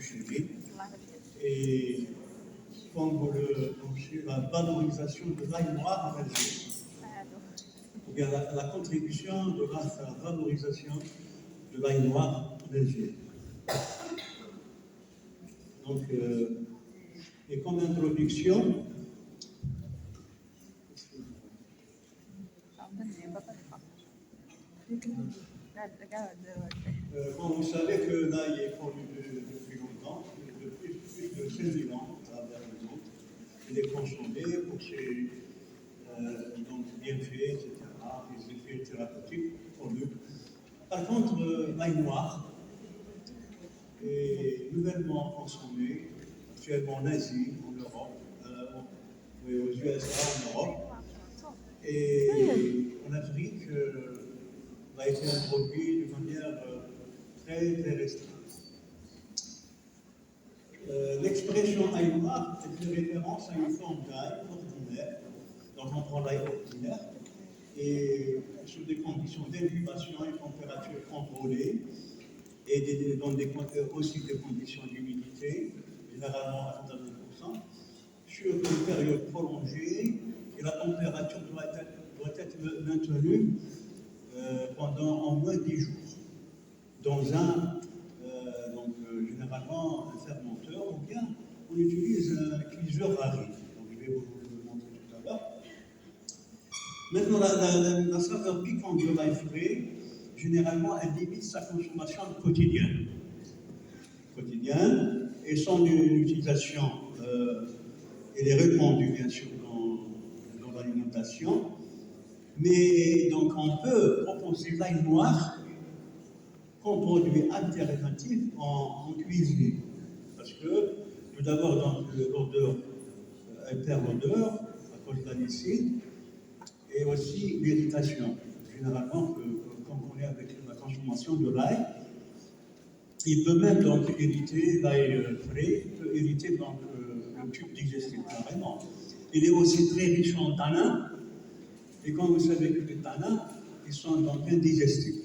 boucherie. Et comme vous le penchez, la valorisation de l'ail noir en Algérie. Ou bien la contribution de la valorisation de l'ail noir en Algérie. Donc, et comme introduction, bon, vous savez que l'ail est connu depuis longtemps, depuis plus de 16 000 ans à travers le monde. Il est consommé pour ses donc, bienfaits, etc., les effets thérapeutiques pour nous. Par contre, l'ail noir est nouvellement consommé actuellement en Asie, en Europe, aux USA, en Europe, et en Afrique, a été introduit de manière très, très restreinte. L'expression ail noir fait référence à une forme d'ail ordinaire, donc on prend l'ail ordinaire, et sous des conditions d'incubation et température contrôlée, et aussi des conditions d'humidité, généralement à 90%, sur une période prolongée, et la température doit être maintenue pendant au moins 10 jours, dans généralement un fermenteur, ou bien on utilise un cuiseur rari. Donc je vais vous le montrer tout à l'heure. Maintenant, la saveur piquante de l'ail frais, généralement, elle limite sa consommation quotidienne. Et son utilisation, elle est répandue, bien sûr, dans l'alimentation. Mais donc, on peut proposer l'ail noir comme produit alternatif en cuisine. Parce que, tout d'abord, l'odeur, elle perd l'odeur à cause de l'anicide, et aussi l'irritation. Généralement, comme on est avec la consommation de l'ail, il peut même donc irriter l'ail frais, peut irriter donc le tube digestif, carrément. Il est aussi très riche en tanins, et comme vous savez que les tanins, ils sont donc indigestifs.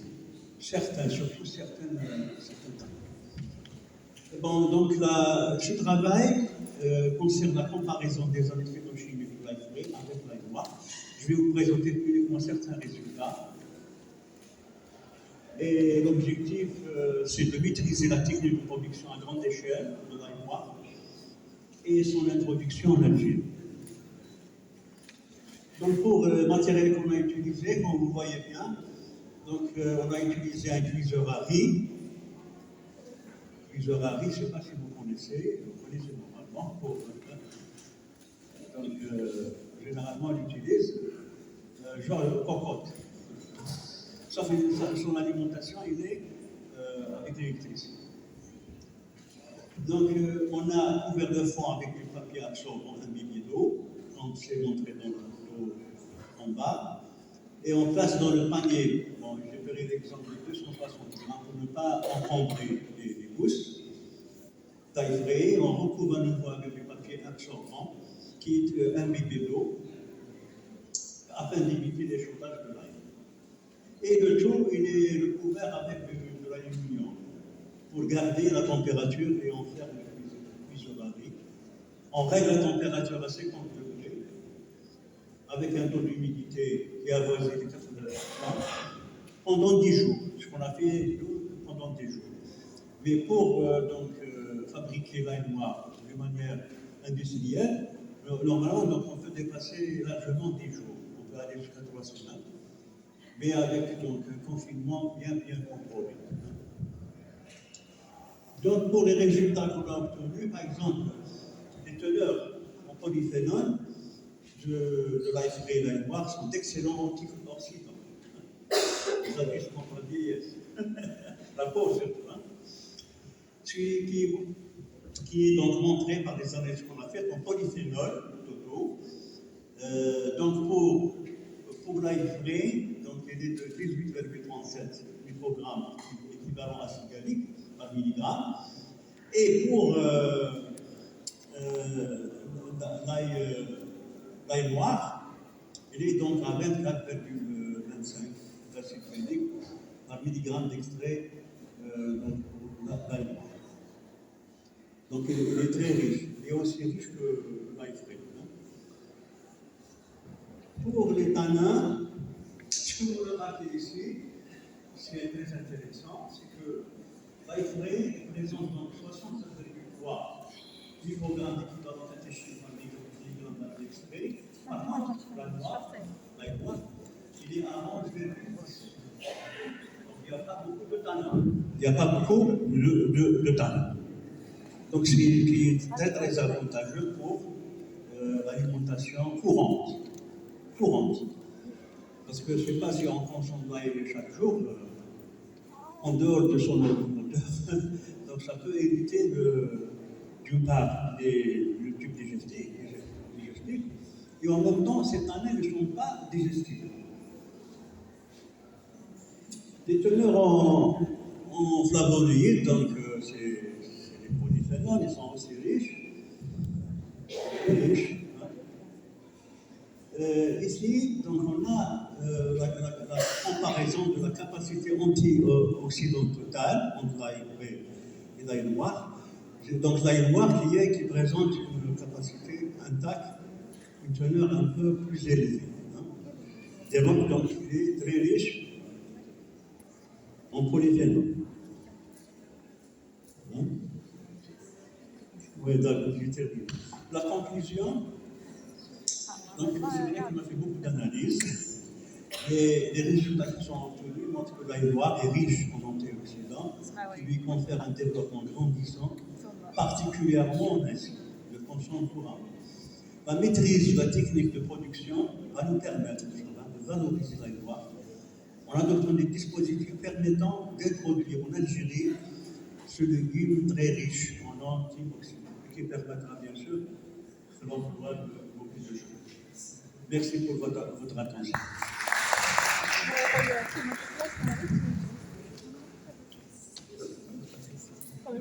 Certains, surtout certains tanins. Bon, donc ce travail concerne la comparaison des effets phytochimiques de l'ail frais avec l'ail noir. Je vais vous présenter uniquement certains résultats. Et l'objectif, c'est de maîtriser la technique de production à grande échelle de l'ail noir et son introduction en Algérie. Donc pour le matériel qu'on a utilisé, comme vous voyez bien, donc, on a utilisé un cuiseur à riz. Cuiseur à riz, je ne sais pas si vous connaissez normalement. Donc, généralement, on utilise genre cocotte. Sauf que son alimentation, il est avec l'électricité. Donc, on a couvert le fond avec du papier absorbant imbibé d'eau, comme c'est montré dans le photo en bas. Et on place dans le panier, bon, j'ai pris l'exemple de 260 grammes pour ne pas encombrer les gousses, taille frais, on recouvre à nouveau avec du papier absorbant qui est imbibé d'eau afin d'éviter l'échauffage de l'ail. Et le tout, il est recouvert avec de l'aluminium pour garder la température et en faire le cuiseur à riz. On règle la température à 50 degrés avec un taux d'humidité qui avoisine les 80%, pendant 10 jours, ce qu'on a fait pendant 10 jours. Mais pour fabriquer l'ail noir de manière industrielle, normalement, donc, on peut dépasser largement 10 jours. On peut aller jusqu'à 3 semaines, mais avec donc, un confinement bien contrôlé. Donc, pour les résultats qu'on a obtenus, par exemple, les teneurs en polyphénol de l'ail frais et l'ail noir sont d'excellents antioxydants. Vous avez ce qu'on dit, la peau surtout, hein, qui est donc montré par les analyses qu'on a faites en polyphénol totaux. Donc pour l'ail frais, donc il est de 18,37 microgrammes équivalent acide gallique par milligramme. Et pour l'ail noir, il est donc à 24,25 d'acide gallique par milligramme d'extrait d'ail noir. Donc il est très riche. Il est aussi riche que le Weifray. Pour les tanins, ce que vous remarquez ici, ce qui est très intéressant, c'est que Weifray présente donc 60,3 microgrammes d'équivalent catéchine par milligramme d'extrait. Par contre, la noire, il est à 11,10. Donc il n'y a pas beaucoup de tanins. Il n'y a pas beaucoup de tanins. Donc ce qui est très très avantageux pour l'alimentation courante. Parce que je ne sais pas si on consomme de l'ail chaque jour, en dehors de son ordinateur, donc ça peut éviter d'une part le tube digestif, et en même temps, ces tanins ne sont pas digestifs. Les teneurs en flavonoïdes, donc c'est les polyphénols, ils sont aussi riches. Ici, donc on a la comparaison de la capacité antioxydante totale entre l'ail et l'ail noir. Donc l'ail noir qui présente une capacité intacte, une teneur un peu plus élevée. Donc il est très riche en polyphénol. Oui, d'accord, j'ai terminé. La conclusion, donc c'est vrai qu'on a fait beaucoup d'analyses, et les résultats qui sont obtenus montrent que l'ail noir est riche en antioxydants, qui lui confère un développement grandissant, particulièrement en Asie, le consomme couramment. La maîtrise de la technique de production va nous permettre de valoriser l'ail noir en adoptant des dispositifs permettant d'introduire en Algérie ce légume très riche en antioxydants, qui permettra bien sûr l'emploi de beaucoup de choses. Merci pour votre attention. Le